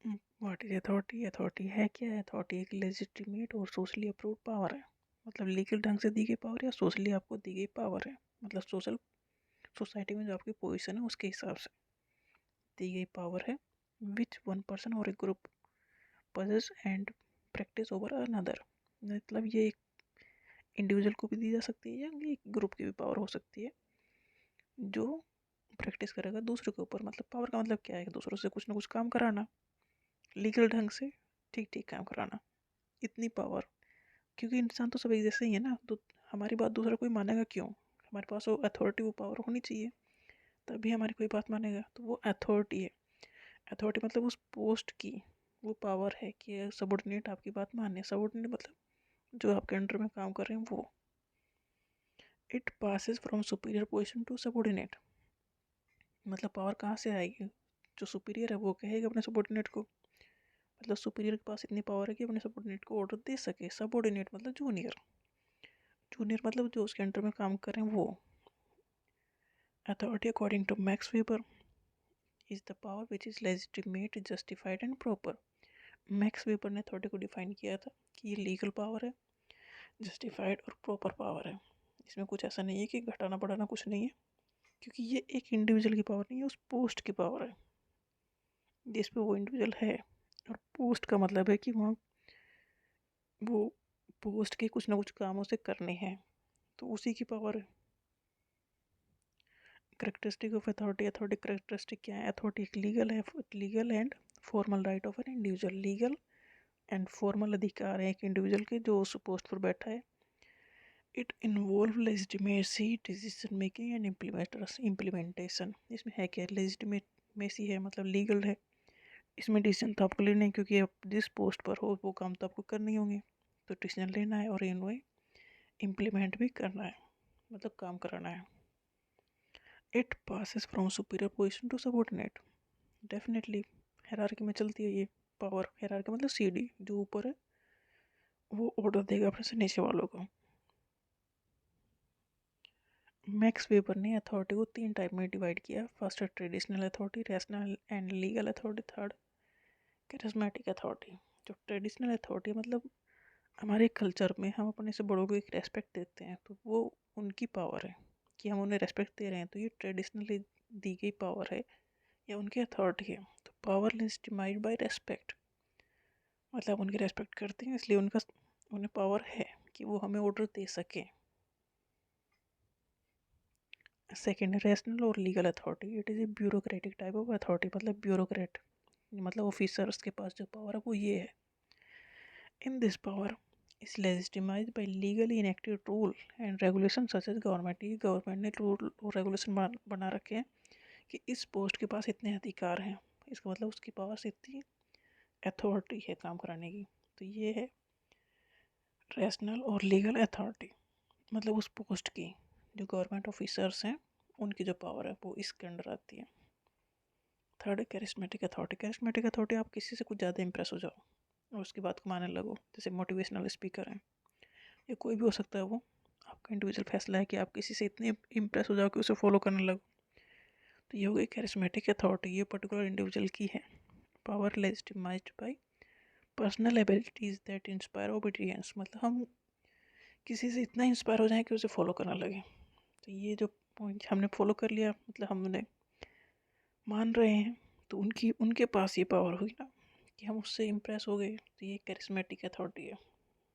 What is authority? Authority है क्या है? अथॉरिटी एक लेजिटिमेट और सोशली अप्रूव्ड पावर है। मतलब लीगल ढंग से दी गई पावर या सोशली आपको दी गई पावर है। मतलब सोशल सोसाइटी में जो आपकी पोजीशन है उसके हिसाब से दी गई पावर है। विच वन पर्सन और a group possess and practice over another. मतलब ये एक इंडिविजुअल को भी दी जा सकती है या एक ग्रुप की भी पावर हो सकती है जो प्रैक्टिस करेगा दूसरे के ऊपर। मतलब पावर का मतलब क्या है? दूसरों से कुछ ना कुछ काम कराना, लीगल ढंग से ठीक ठीक काम कराना, इतनी पावर। क्योंकि इंसान तो सब एक जैसे ही है ना, तो हमारी बात दूसरा कोई मानेगा क्यों? हमारे पास वो अथॉरिटी, वो पावर होनी चाहिए, तभी हमारी कोई बात मानेगा। तो वो अथॉरिटी है। अथॉरिटी मतलब उस पोस्ट की वो पावर है कि सबॉर्डिनेट आपकी बात माने। सबॉर्डिनेट मतलब जो आपके अंडर में काम कर रहे हैं वो। It passes from superior position to subordinate. मतलब पावर कहाँ से आएगी? जो सुपीरियर है वो कहेगा अपने सबॉर्डिनेट को। मतलब सुपीरियर के पास इतनी पावर है कि अपने सबॉर्डिनेट को ऑर्डर दे सके। सबॉर्डिनेट मतलब जूनियर। जूनियर मतलब जो उसके अंडर में काम कर रहे हैं वो। Authority according to Max Weber is the power which is legitimate, justified and proper. Max Weber ने अथॉरिटी को डिफाइन किया था कि ये लीगल पावर है, जस्टिफाइड और प्रॉपर पावर है। इसमें कुछ ऐसा नहीं है कि घटाना बढ़ाना कुछ नहीं है, क्योंकि ये एक इंडिविजुअल की पावर नहीं है, उस पोस्ट की पावर है जिस पे वो इंडिविजुअल है। और पोस्ट का मतलब है कि वहाँ वो पोस्ट के कुछ ना कुछ काम उसे करने हैं, तो उसी की पावर है। Characteristic of authority. Authority characteristic क्या है? अथॉरिटी एक लीगल है, legal and formal right of an individual. Legal and formal अधिकार है एक इंडिविजुअल के जो उस पोस्ट पर बैठा है। It involve legitimacy, decision making and implementation. इसमें है क्या? लेजिटिमेसी है मतलब लीगल है। इसमें डिसीजन तो आपको लेना है, क्योंकि आप जिस पोस्ट पर हो वो काम तो आपको करने ही होंगे, तो डिसीजन लेना है और इन्हें इम्प्लीमेंट भी करना है, मतलब काम कराना है। It passes from superior position to subordinate. Definitely hierarchy में चलती है ये पावर। हायरार्की मतलब सीढ़ी, जो ऊपर है वो ऑर्डर देगा अपने से नीचे वालों को। मैक्स वेबर ने अथॉरिटी को 3 टाइप में डिवाइड किया। फर्स्ट है traditional authority, rational and legal authority. Third charismatic authority. जो ट्रेडिशनल अथॉरिटी मतलब हमारे कल्चर में हम अपने से बड़ों को एक रेस्पेक्ट देते हैं, तो वो उनकी पावर है कि हम उन्हें रेस्पेक्ट दे रहे हैं, तो ये ट्रेडिशनली दी गई पावर है या उनकी अथॉरिटी है। तो पावर लेजिटिमाइज्ड बाय रेस्पेक्ट, मतलब उनकी रेस्पेक्ट करते हैं इसलिए उन्हें पावर है कि वो हमें ऑर्डर दे सके। सेकेंड, रैशनल और legal authority. It is a bureaucratic type of authority. मतलब ब्यूरोक्रेट मतलब ऑफिसर्स के पास जो पावर है वो ये है। In this power is legitimized by legally enacted rule and regulation such as government. ये गवर्नमेंट ने रूल और रेगुलेशन बना रखे हैं कि इस पोस्ट के पास इतने अधिकार हैं। इसका मतलब उसकी पावर से इतनी अथॉरिटी है काम कराने की। तो ये है रैशनल और लीगल अथॉरिटी। मतलब उस पोस्ट की जो गवर्नमेंट ऑफिसर्स हैं उनकी जो पावर है वो इसके अंडर आती है। थर्ड है कैरिस्मेटिक अथॉरिटी। कैरिस्मेटिक अथॉरिटी, आप किसी से कुछ ज़्यादा इंप्रेस हो जाओ और उसकी बात को मानने लगो। जैसे मोटिवेशनल स्पीकर हैं या कोई भी हो सकता है, वो आपका इंडिविजुअल फैसला है कि आप किसी से इतने इंप्रेस हो जाओ कि उसे फॉलो करने लगो। तो ये हो गई कैरिस्मेटिक अथॉरिटी, ये पर्टिकुलर इंडिविजुअल की है। Power legitimized by personal abilities that inspire obedience. मतलब हम किसी से इतना इंस्पायर हो जाए कि उसे फॉलो करने लगे। तो ये जो पॉइंट हमने फॉलो कर लिया, मतलब हमने मान रहे हैं, तो उनके पास ये पावर हुई ना कि हम उससे इम्प्रेस हो गए। तो ये करिश्मेटिक अथॉरिटी है।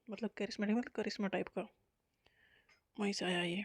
मतलब करिश्मेटिक मतलब करिश्मा टाइप का, वहीं से आया ये।